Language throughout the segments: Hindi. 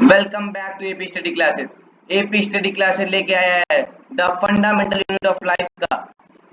Welcome back to AP study classes. AP study classes लेके आया है the fundamental unit of life का,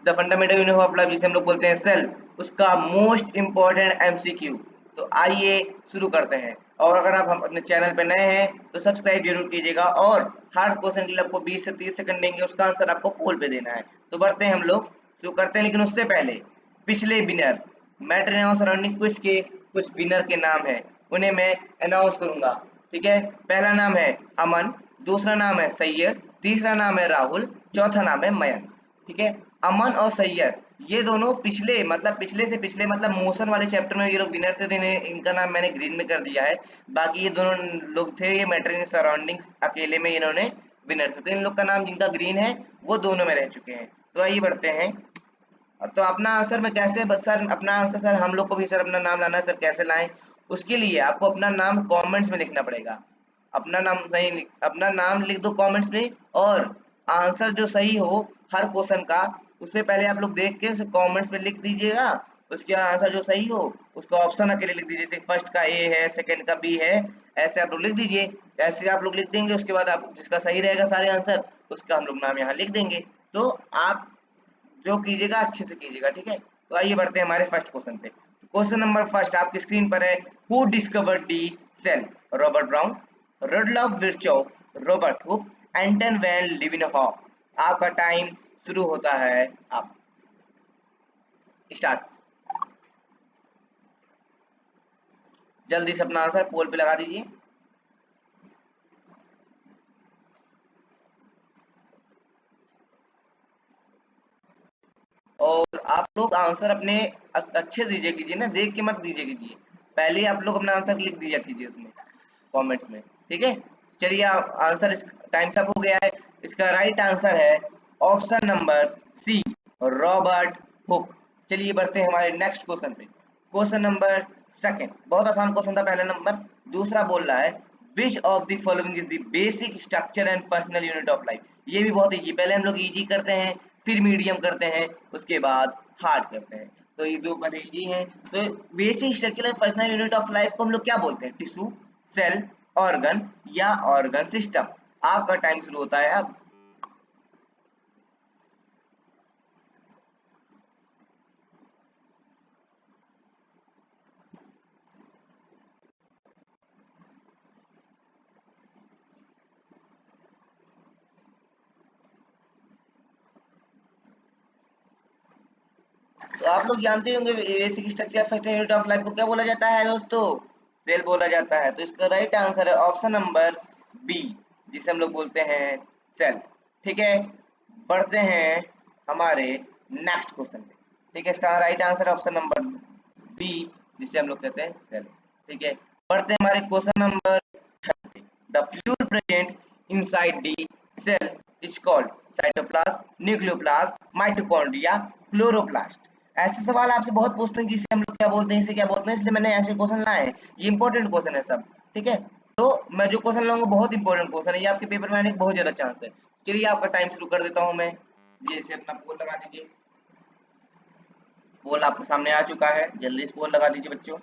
the fundamental unit of life जिसे हम लोग बोलते हैं सेल, उसका मोस्ट इंपॉर्टेंट एमसीक्यू। तो आइए शुरू करते हैं। और अगर आप हम अपने चैनल पे नए हैं तो सब्सक्राइब जरूर कीजिएगा और हर क्वेश्चन के लिए आपको 20 से 30 सेकंड देंगे, उसका आंसर आपको पोल पे देना है। तो बढ़ते हैं हम लोग, शुरू करते हैं। लेकिन उससे पहले पिछले विनर मैटर सराउंडिंग क्विज के कुछ विनर के नाम है, उन्हें मैं अनाउंस करूंगा। ठीक है, पहला नाम है अमन, दूसरा नाम है सैयद, तीसरा नाम है राहुल, चौथा नाम है मयंक। ठीक है, अमन और सैयद ये दोनों पिछले से पिछले मोशन वाले चैप्टर में ये लोग विनर थे, तो इनका नाम मैंने ग्रीन में कर दिया है। बाकी ये दोनों लोग थे, ये मैटर इन सराउंडिंग्स अकेले में इन्होंने विनर थे, तो इन लोग का नाम जिनका ग्रीन है वो दोनों में रह चुके हैं। तो आइए बढ़ते हैं। तो अपना आंसर में कैसे सर, अपना आंसर सर हम लोग को भी सर अपना नाम लाना है सर, कैसे लाएं? उसके लिए आपको अपना नाम कमेंट्स में लिखना पड़ेगा। अपना नाम लिख दो कमेंट्स में, और आंसर जो सही हो हर क्वेश्चन का, उससे पहले आप लोग देख के उसे कमेंट्स में लिख दीजिएगा। उसके आंसर जो सही हो उसका ऑप्शन अकेले लिख दीजिए, जैसे फर्स्ट का ए है, सेकंड का बी है, ऐसे आप लोग लिख दीजिए। ऐसे आप लोग लिख देंगे, उसके बाद आप जिसका सही रहेगा सारे आंसर, उसका हम लोग नाम यहाँ लिख देंगे। तो आप जो कीजिएगा अच्छे से कीजिएगा, ठीक है। तो आइए बढ़ते हैं हमारे फर्स्ट क्वेश्चन पे। क्वेश्चन नंबर फर्स्ट आपकी स्क्रीन पर है। Who discovered the cell? Robert Brown, Rudolf Virchow, Robert Hooke, Anton van Leeuwenhoek. आपका टाइम शुरू होता है, आप स्टार्ट। जल्दी से अपना आंसर पोल पे लगा दीजिए। और आप लोग आंसर अपने अच्छे दीजिए कीजिए ना, देख के मत दीजिए कीजिए। पहले ही आप लोग अपना आंसर लिख दिया कीजिए उसमें कमेंट्स में, ठीक है। चलिए आंसर टाइम अप हो गया है। इसका राइट आंसर है option number C, Robert Hooke. चलिए बढ़ते हैं हमारे नेक्स्ट क्वेश्चन पे। क्वेश्चन नंबर सेकंड, बहुत आसान क्वेश्चन था पहला नंबर। दूसरा बोल रहा है which of the following is the basic structure and functional unit of life. ये भी बहुत इजी, पहले हम लोग इजी करते हैं, फिर मीडियम करते हैं, उसके बाद हार्ड करते हैं। तो ये दो बड़े इजी हैं। तो basic structure and functional unit of life को हम लोग क्या बोलते हैं? टिश्यू, सेल, ऑर्गन या ऑर्गन सिस्टम। आपका टाइम शुरू होता है अब। तो आप लोग जानते होंगे basic structure first unit of life को क्या बोला जाता है दोस्तों? सेल बोला जाता है। तो इसका राइट आंसर है ऑप्शन नंबर बी, जिसे हम लोग बोलते हैं सेल। ठीक है, बढ़ते हैं हमारे नेक्स्ट क्वेश्चन पे। ठीक है, इसका राइट आंसर है ऑप्शन नंबर बी, जिसे हम लोग कहते हैं सेल। ठीक है, बढ़ते हैं हमारे क्वेश्चन नंबर थर्ड पे। The fluid present inside the cell is called cytoplasm, nucleoplasm, mitochondria, chloroplast. ऐसे सवाल आपसे बहुत पूछते हैं कि इसे हम लोग क्या बोलते हैं, इसे क्या बोलते हैं, इसलिए मैंने ऐसे क्वेश्चन लाए हैं। ये इंपॉर्टेंट क्वेश्चन है सब, ठीक है। तो मैं जो क्वेश्चन लाऊंगा बहुत इंपॉर्टेंट क्वेश्चन है, ये आपके पेपर में आने का बहुत ज्यादा चांस है। चलिए आपका टाइम शुरू कर देता हूँ मैं। ये इसे अपना पोल लगा दीजिए। पोल आपके सामने आ चुका है, जल्दी से पोल लगा दीजिए बच्चों।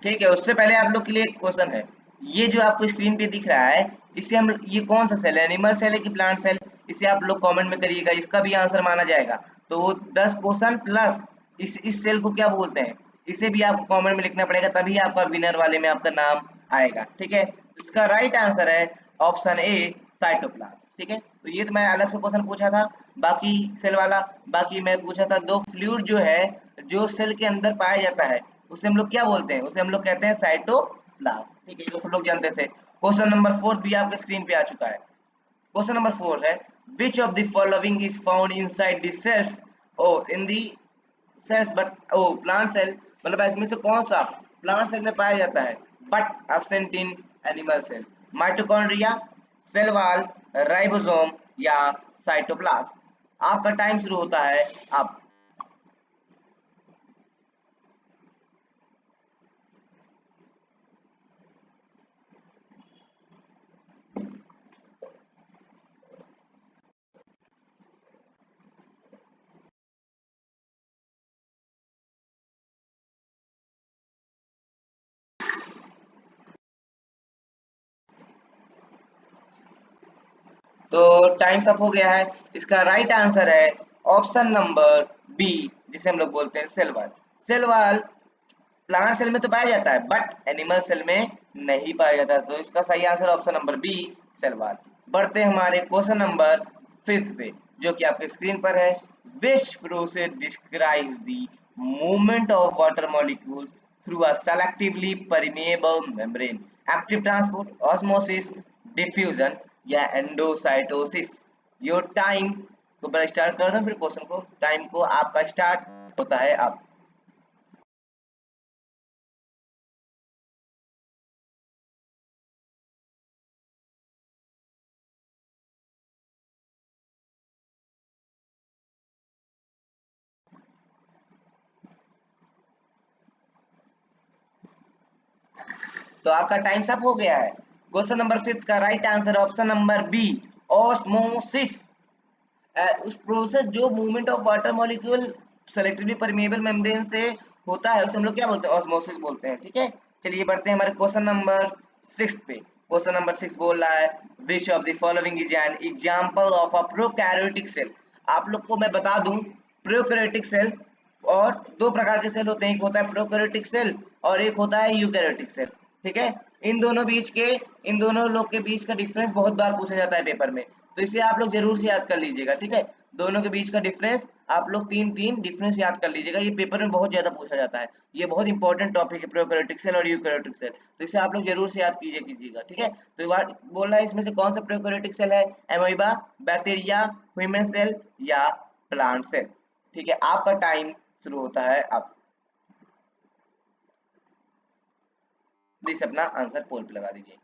ठीक है, उससे पहले आप लोग के लिए एक क्वेश्चन है। ये जो आपको स्क्रीन पे दिख रहा है, इसे हम, ये कौन सा सेल है? एनिमल सेल है कि प्लांट सेल? इसे आप लोग कमेंट में करिएगा, इसका भी आंसर माना जाएगा। तो वो 10 क्वेश्चन प्लस इस सेल को क्या बोलते हैं, इसे भी आपको कमेंट में लिखना पड़ेगा, तभी आपका विनर वाले में आपका नाम आएगा। ठीक है, तो इसका राइट आंसर है ऑप्शन ए, साइटोप्लाज्म। ठीक है, तो ये तो मैं अलग से क्वेश्चन पूछा था बाकी सेल वाला। बाकी मैं पूछा था दो फ्लूइड जो है, जो सेल के अंदर पाया जाता है, उसे हम लोग क्या बोलते हैं? उसे हम लोग कहते हैं साइटोप्लाज्म। ठीक है, ये तो सब लोग जानते थे। क्वेश्चन नंबर 4 भी आपके स्क्रीन पे आ चुका है। क्वेश्चन नंबर 4 है which of the following is found inside the cells oh in the cells but oh plant cell, मतलब इसमें से कौन सा प्लांट सेल में पाया जाता है but absent in animal cell? Mitochondria, cell wall, ribosome या साइटोप्लाज्म। आपका टाइम शुरू होता है अब। तो टाइम्स अप हो गया है। इसका राइट आंसर है ऑप्शन नंबर बी, जिसे हम लोग बोलते हैं cell wall. Cell wall plant cell में तो पाया जाता है बट एनिमल सेल में नहीं पाया जाता, तो इसका सही answer option number B, cell wall. बढ़ते हैं हमारे क्वेश्चन नंबर 5 पे, जो कि आपके स्क्रीन पर है। Which process describes the movement of water molecules through a selectively permeable membrane? Active transport, osmosis, diffusion या एंडोसाइटोसिस? योर टाइम को पहले स्टार्ट कर दो, फिर क्वेश्चन को, टाइम को आपका स्टार्ट होता है अब। तो आपका टाइम अप हो गया है। क्वेश्चन नंबर 5 का right answer option number B, osmosis. उस प्रोसेस जो movement of water molecule selectively permeable membrane से होता है उसे हम लोग क्या बोलते हैं? ऑस्मोसिस बोलते हैं। ठीक है, चलिए बढ़ते हैं हमारे क्वेश्चन नंबर 6 पे। क्वेश्चन नंबर 6 बोल रहा है which of the following is an example of a prokaryotic cell? आप लोग को मैं बता दूं, प्रोकैरियोटिक सेल और दो प्रकार के सेल होते हैं, एक होता है प्रोकैरियोटिक सेल और एक होता है यूकैरियोटिक सेल। ठीक है, इन दोनों लोग के बीच का डिफरेंस बहुत बार पूछा जाता है पेपर में, तो इसे आप लोग जरूर से याद कर लीजिएगा। ठीक है, दोनों के बीच का डिफरेंस आप लोग तीन तीन डिफरेंस याद कर लीजिएगा, ये पेपर में बहुत ज्यादा पूछा जाता है। ये बहुत इंपॉर्टेंट टॉपिक है, प्रोकैरियोटिक सेल और यूकैरियोटिक सेल, तो इसे आप लोग जरूर से याद कीजिएगा। ठीक है, तो बात बोल रहा है इसमें से कौन सा प्रोकैरियोटिक सेल है? एमोइबा, बैक्टीरिया, ह्यूमन सेल या प्लांट सेल? ठीक है, आपका टाइम शुरू होता है अब। प्लीज अपना आंसर पोल पे लगा दीजिए।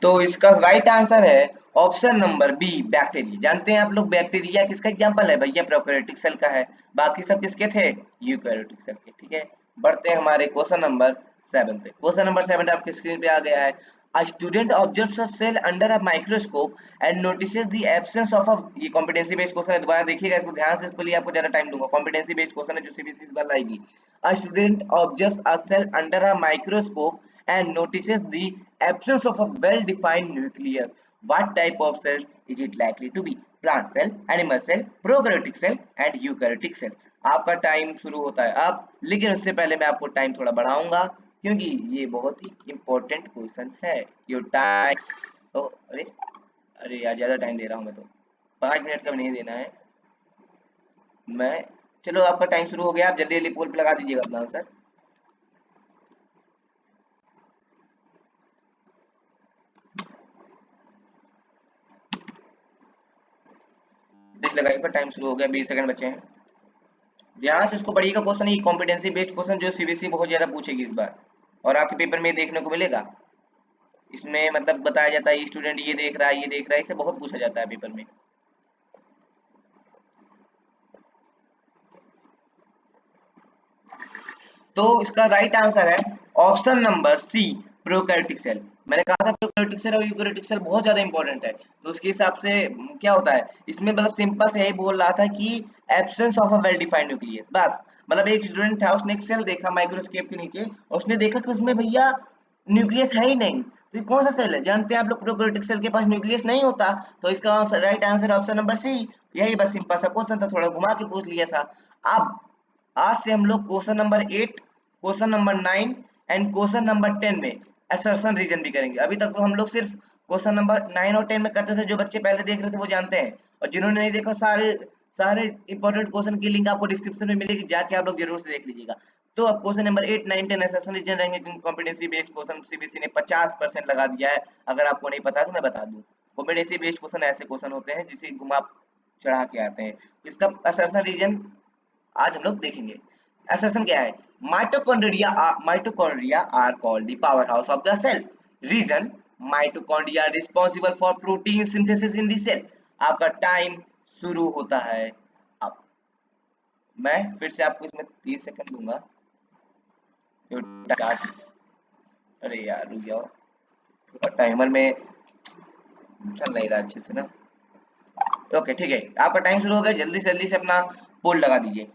तो इसका राइट आंसर है ऑप्शन नंबर बी, बैक्टीरिया। जानते हैं आप लोग बैक्टीरिया किसका एग्जांपल है? भैया प्रोकैरियोटिक सेल का है। बाकी सब किसके थे? यूकैरियोटिक सेल के। ठीक है, बढ़ते हैं हमारे क्वेश्चन नंबर 7 पे। क्वेश्चन नंबर 7 आपके स्क्रीन पे आ गया है। A student observes a cell under a microscope and notices the absence of a, ये कॉम्पिटेंसी बेस्ड क्वेश्चन है, दोबारा देखिएगा इसको ध्यान से, इसके लिए आपको ज्यादा टाइम दूंगा। कॉम्पिटेंसी बेस्ड क्वेश्चन है जो सीबीएसई इस बार लाएगी। A student observes a cell under a microscope and notices the absence of a well-defined nucleus. What type of cells is it likely to be? Plant cell, animal cell, prokaryotic cell and eukaryotic cell. आपका टाइम शुरू होता है अब, लेकिन उससे पहले मैं आपको टाइम थोड़ा बढ़ाऊंगा क्योंकि ये बहुत ही इंपॉर्टेंट क्वेश्चन है। योर टाइम, अरे अरे यार, ज्यादा टाइम दे रहा हूँ मैं तो, 5 मिनट का भी नहीं देना है मैं। चलो आपका टाइम शुरू हो गया, आप जल्दी जल्दी पोल पे लगा दीजिएगा अपना आंसर। डिस लगाइए, टाइम शुरू हो गया, 20 सेकंड बचे हैं। ध्यान से इसको पढ़िएगा, क्वेश्चन ये कॉम्पिटेंसी बेस्ड क्वेश्चन जो सीबीएसई बहुत ज्यादा पूछेगी इस बार, और आपके पेपर में देखने को मिलेगा। इसमें मतलब बताया जाता है स्टूडेंट ये देख रहा है, ये देख रहा है, इसे बहुत पूछा जाता है पेपर में। तो इसका राइट आंसर है option number C, prokaryotic cell. मैंने कहा था प्रोकैरियोटिक सेल और यूकैरियोटिक सेल बहुत ज्यादा इंपॉर्टेंट है, तो उसके हिसाब से क्या होता है इसमें, मतलब सिंपल से यही बोल रहा था कि absence of a well defined nucleus, बस। मतलब एक स्टूडेंट था, उसने एक सेल देखा माइक्रोस्कोप के नीचे और उसने देखा कि उसमें भैया न्यूक्लियस है ही नहीं, तो ये कौन सा सेल है? जानते हैं आप लोग प्रोकैरियोटिक सेल के पास न्यूक्लियस नहीं होता, तो इसका right answer option number C. यही बस सिंपल सा क्वेश्चन था, थोड़ा घुमा के पूछ लिया था। अब आज से हम लोग question number 8, question number 9 and question number 10 में असर्शन रीजन भी करेंगे। अभी तक तो हम लोग सिर्फ क्वेश्चन नंबर 9 और 10 में करते थे, जो बच्चे पहले देख रहे थे वो जानते हैं, और जिन्होंने नहीं देखा, सारे सारे इंपॉर्टेंट क्वेश्चन की लिंक आपको डिस्क्रिप्शन में मिलेगी, जाके आप लोग जरूर से देख लीजिएगा। तो अब क्वेश्चन नंबर 8, 9, 10 असर्शन रीजन रहेंगे, क्योंकि कॉम्पिटेंसी बेस्ड क्वेश्चन सीबीएसई ने 50% लगा दिया है। अगर आपको नहीं पता तो मैं बता दूं, कॉम्पिटेंसी बेस्ड क्वेश्चन ऐसे क्वेश्चन होते हैं जिसे घुमा चढ़ा के आते हैं। इसका असर्शन रीजन आज हम लोग देखेंगे। असर्शन क्या है? Mitochondria are called the power house of the cell. Reason, mitochondria responsible for protein synthesis in the cell. आपका टाइम शुरू होता है अब। मैं फिर से आपको इसमें 30 सेकंड दूंगा। अरे यार रुक जाओ, और टाइमर में चल नहीं रहा अच्छे से ना। ओके ठीक है, आपका टाइम शुरू हो गया, जल्दी से अपना पोल लगा दीजिए।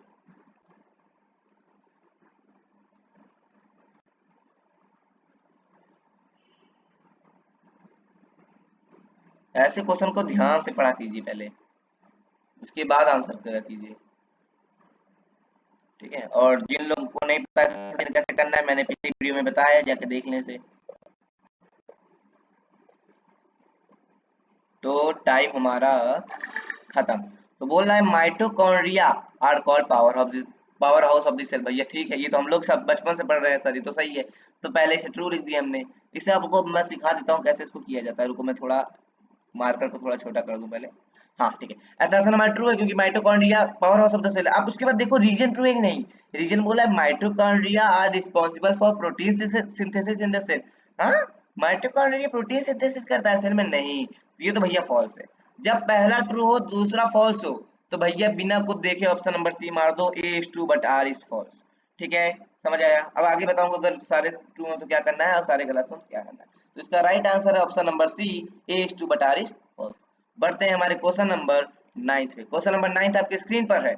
ऐसे क्वेश्चन को ध्यान से पढ़ा कीजिए पहले, उसके बाद आंसर करा कीजिए। ठीक है, और जिन लोगों को नहीं पता कैसे करना है, मैंने पिछली वीडियो में बताया, जाके देख लें से। तो टाइम हमारा खत्म। तो बोल रहा है mitochondria are called power house of the cell. भैया ठीक है, ये तो हम लोग सब बचपन से पढ़ रहे हैं सर, ये तो सही है। तो पहले इसे ट्रू लिख दिया हमने। इसे आपको मैं सिखा देता हूँ कैसे इसको किया जाता है। रुको मैं थोड़ा मार्कर को थोड़ा छोटा कर दूं पहले। हाँ ठीक है, ऐसा ऐसा हमारा ट्रू है क्योंकि mitochondria power house of the cell. आप उसके बाद देखो रीजन ट्रू है कि नहीं। रीजन बोला है mitochondria are responsible for protein synthesis in the cell. हाँ, माइटोकॉन्ड्रिया प्रोटीन सिंथेसिस करता है सेल में, नहीं तो ये तो भैया फॉल्स है। जब पहला ट्रू हो दूसरा फॉल्स हो तो भैया बिना कुछ देखे ऑप्शन नंबर सी मार दो, A is true but R is false. ठीक है, समझ आया। अब आगे बताऊंगा अगर सारे ट्रू हो तो क्या करना है और सारे गलत हो तो क्या करना है। तो इसका राइट आंसर है option number C, A is true but R is false. बढ़ते हैं हमारे क्वेश्चन नंबर 9 पे। क्वेश्चन नंबर 9 आपके स्क्रीन पर है,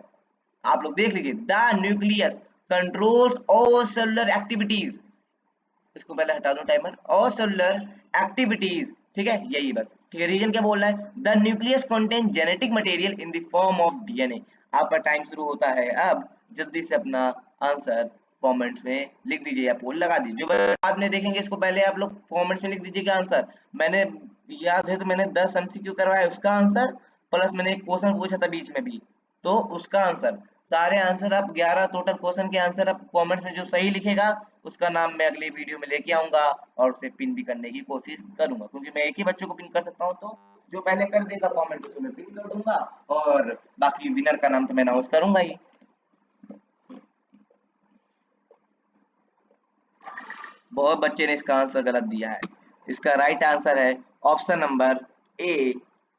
आप लोग देख लीजिए। The nucleus controls all cellular activities. इसको पहले हटा दूं टाइमर। और सेलुलर एक्टिविटीज, ठीक है यही बस। ठीक है, रीजन क्या बोल रहा है, the nucleus contain genetic material in the form of DNA. आपका टाइम शुरू होता है अब। जल्दी से अपना आंसर कमेंट्स में लिख दीजिए या पोल लगा दीजिए। जो बाद में देखेंगे इसको पहले आप लोग कमेंट्स में लिख दीजिएगा आंसर। मैंने याद है तो मैंने 10 एमसीक्यू करवाया उसका आंसर, प्लस मैंने एक क्वेश्चन पूछा था बीच में भी, तो उसका आंसर। सारे आंसर आप 11 टोटल क्वेश्चन के आंसर आप कमेंट्स में जो सही लिखेगा उसका नाम मैं अगली वीडियो में लेके आऊंगा और उसे पिन भी करने की कोशिश करूंगा, क्योंकि मैं एक ही बच्चों को पिन कर सकता हूं। तो जो पहले कर देगा कमेंट उसको मैं पिन कर दूंगा, और बाकी विनर का नाम तो मैं अनाउंस करूंगा ही। बहुत बच्चे ने इसका आंसर गलत दिया है। इसका राइट आंसर है option number A,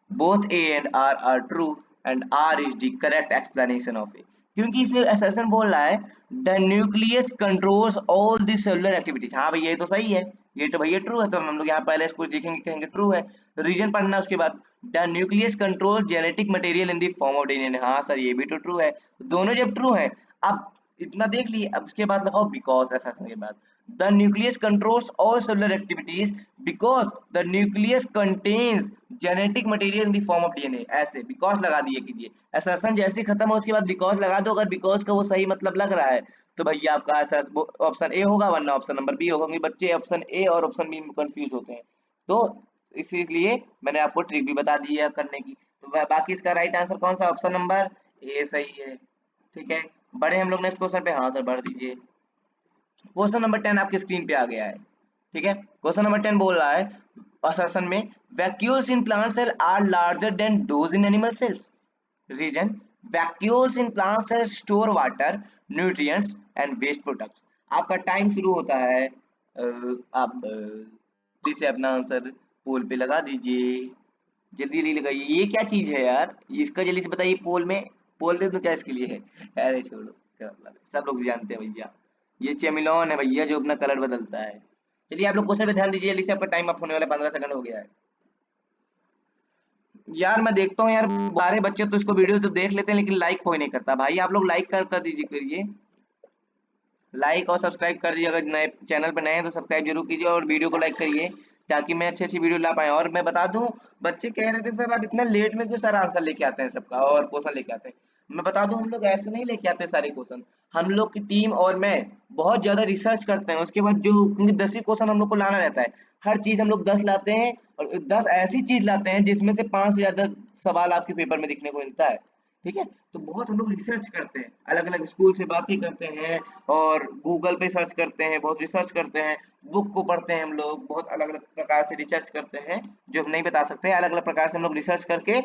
both A and R are true and R is the correct explanation of A. क्योंकि इसमें एसर्शन बोल रहा है the nucleus controls all the cellular activities. हाँ भैया ये तो सही है, ये तो भैया ट्रू है। तो हम लोग यहाँ पहले इसको देखेंगे कहेंगे ट्रू है। रीजन पढ़ना उसके बाद, the nucleus control genetic material in the form of DNA. हाँ सर ये भी तो ट्रू है। दोनों जब ट्रू है, अब इतना देख लिए, अब उसके बाद लगाओ बिकॉज एसर्शन के बाद, the nucleus controls all cellular activities because the nucleus contains genetic material in the form of DNA। ऐसे because लगा दिए कीजिए, assertion जैसे खत्म हो उसके बाद because लगा दो। अगर because का वो सही मतलब लग रहा है तो भैया आपका ऑप्शन ए होगा, वरना ऑप्शन नंबर बी होगा, क्योंकि बच्चे ऑप्शन ए और ऑप्शन बी में कंफ्यूज होते हैं। तो इसलिए मैंने आपको ट्रिक भी बता दी है करने की। तो बाकी इसका राइट आंसर कौन सा, ऑप्शन नंबर ए सही है। ठीक है, बड़े हम लोग नेक्स्ट क्वेश्चन पे। हाँ सर बढ़ दीजिए। क्वेश्चन नंबर 10 आपकी स्क्रीन पे आ गया है। ठीक है, क्वेश्चन नंबर 10 बोल रहा है असर्शन में vacuoles in plant cell are larger than those in animal cells. Reason, vacuoles in plant cells store water, nutrients and waste products. आपका टाइम शुरू होता है आप जल्दी से अपना आंसर पोल पे लगा दीजिए। जल्दी जल्दी लगाइए। ये क्या चीज है यार, इसका जल्दी से बताइए पोल में। पोल दे दो क्या इसके लिए है। अरे छोड़ो, क्या मतलब है, सब लोग जानते हैं भैया। ये चेमिलॉन है भैया जो अपना कलर बदलता है। चलिए आप लोग क्वेश्चन पे ध्यान दीजिए जल्दी से, आपका टाइम अप होने वाला 15 सेकंड हो गया है। यार मैं देखता हूँ यार, सारे बच्चे तो इसको वीडियो तो देख लेते हैं लेकिन लाइक कोई नहीं करता। भाई आप लोग लाइक कर दीजिए, करिए लाइक और सब्सक्राइब कर दीजिए। अगर नए चैनल पे नए हैं तो सब्सक्राइब जरूर कीजिए और वीडियो को लाइक करिए, ताकि मैं अच्छी अच्छी वीडियो ला पाए। और मैं बता दूं, बच्चे कह रहे थे सर आप इतना लेट में क्यों सर आंसर लेके आते हैं सबका और क्वेश्चन लेके आते हैं। मैं बता दूं हम लोग ऐसे नहीं लेके आते सारे क्वेश्चन। हम लोग की टीम और मैं बहुत ज्यादा रिसर्च करते हैं, उसके बाद जो, क्योंकि 10 ही क्वेश्चन हम लोग को लाना रहता है। हर चीज हम लोग 10 लाते हैं, और 10 ऐसी चीज लाते हैं जिसमें से 5 से ज्यादा सवाल आपके पेपर में दिखने को मिलता है। ठीक है, तो बहुत हम लोग रिसर्च करते हैं, अलग अलग स्कूल से बातें करते हैं, और गूगल पे सर्च करते हैं, बहुत रिसर्च करते हैं। बुक को पढ़ते हैं हम लोग, बहुत अलग अलग प्रकार से रिसर्च करते हैं जो हम नहीं बता सकते। अलग अलग प्रकार से हम लोग रिसर्च करके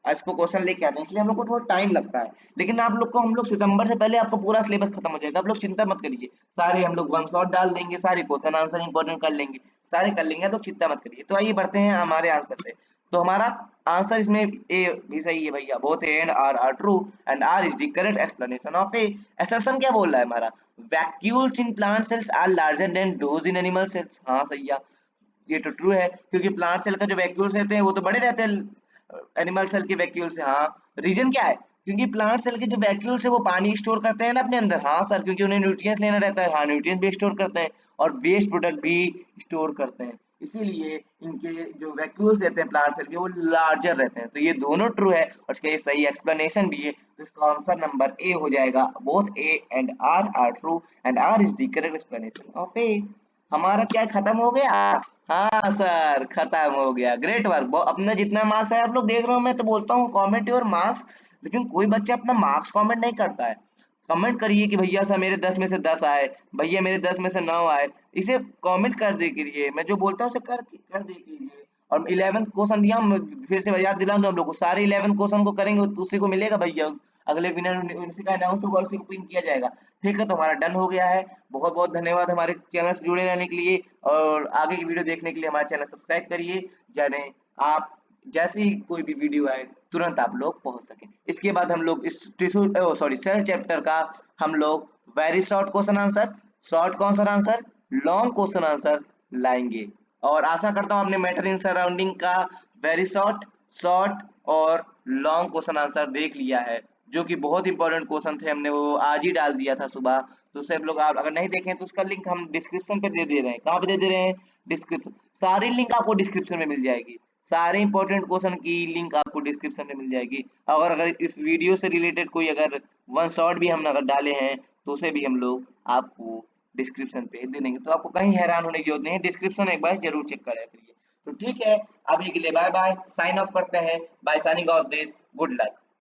इसको क्वेश्चन लेके आते हैं, इसलिए हम लोग को थोड़ा टाइम लगता है। लेकिन आप लोग को हम लोग सितंबर से पहले आपका पूरा सिलेबस खत्म हो जाएगा, आप लोग चिंता मत करिए। सारे हम लोग वन शॉट डाल देंगे, सारे क्वेश्चन आंसर इंपॉर्टेंट कर लेंगे, सारे कर लेंगे, आप लोग चिंता मत करिए। तो आइए बढ़ते हैं हमारे आंसर से। तो हमारा आंसर इसमें ए भी सही है भैया, both A and R true and R is the correct explanation of A. Assertion क्या बोल रहा है हमारा, vacuoles in plant cells are larger than those in animal cells. हाँ सही है। ये तो ट्रू है, क्योंकि प्लांट सेल का जो वैक्यूल्स रहते हैं वो तो बड़े रहते हैं एनिमल सेल के वैक्यूल से। हाँ, रीजन क्या है? क्योंकि प्लांट सेल के जो वैक्यूल्स है वो पानी स्टोर करते हैं ना अपने अंदर। हाँ सर, क्योंकि उन्हें न्यूट्रिएंट्स लेना रहता है। हाँ, न्यूट्रिएंट्स भी स्टोर करते हैं और वेस्ट प्रोडक्ट भी स्टोर करते हैं, इसीलिए इनके जो वैक्यूल्स रहते हैं प्लांट सेल के वो लार्जर रहते हैं। तो ये दोनों ट्रू है और इसका ये सही एक्सप्लेनेशन भी है। तो इसका आंसर नंबर ए हो जाएगा। Both A and R true and R is the correct explanation of A. हमारा क्या खत्म हो गया? हाँ सर, खत्म हो गया। Great work. अपना जितना मार्क्स है आप लोग देख रहे हो, मैं तो बोलता हूँ कमेंट योर मार्क्स, लेकिन कोई बच्चा अपना मार्क्स कमेंट नहीं करता है। कमेंट करिए कि भैया सर मेरे 10 में से 10 आए, भैया मेरे 10 में से 9 आए। इसे कमेंट कर दे करिए, मैं जो बोलता हूँ उसे कर दे कीजिए। और 11th क्वेश्चन दिया, हम फिर से याद दिला दूं हम लोग को, सारे 11 क्वेश्चन को करेंगे तो उसी को मिलेगा भैया। अगले विनर उसी का अनाउंस होगा और उसी को पिन किया जाएगा। ठीक है, तो हमारा डन हो गया है। बहुत बहुत धन्यवाद हमारे चैनल से जुड़े रहने के लिए, और आगे की वीडियो देखने के लिए हमारा चैनल सब्सक्राइब करिए, जाने आप जैसे ही कोई भी वीडियो आए तुरंत आप लोग पहुंच सकें। इसके बाद हम लोग इस टिश्यू सॉरी सेल चैप्टर का हम लोग very short question answer, short question answer, long question answer लाएंगे। और आशा करता हूँ आपने मैटर इन सराउंडिंग का वेरी शॉर्ट, शॉर्ट और लॉन्ग क्वेश्चन आंसर देख लिया है, जो कि बहुत इंपॉर्टेंट क्वेश्चन थे। हमने वो आज ही डाल दिया था सुबह, तो उसे आप लोग आप अगर नहीं देखें तो उसका लिंक हम डिस्क्रिप्शन पे दे दे रहे हैं। कहाँ पे दे दे रहे हैं? डिस्क्रिप्शन। सारी लिंक आपको डिस्क्रिप्शन में मिल जाएगी। सारे इंपॉर्टेंट क्वेश्चन की लिंक आपको डिस्क्रिप्शन में मिल जाएगी। और अगर इस वीडियो से रिलेटेड कोई अगर वन शॉट भी हम अगर डाले हैं तो उसे भी हम लोग आपको डिस्क्रिप्शन पे दे देंगे। तो आपको कहीं हैरान होने की जरूरत नहीं है, डिस्क्रिप्शन एक बार जरूर चेक करें करिए। तो ठीक है, अभी के लिए बाय बाय, साइन ऑफ करते हैं। Bye, signing off this, good luck.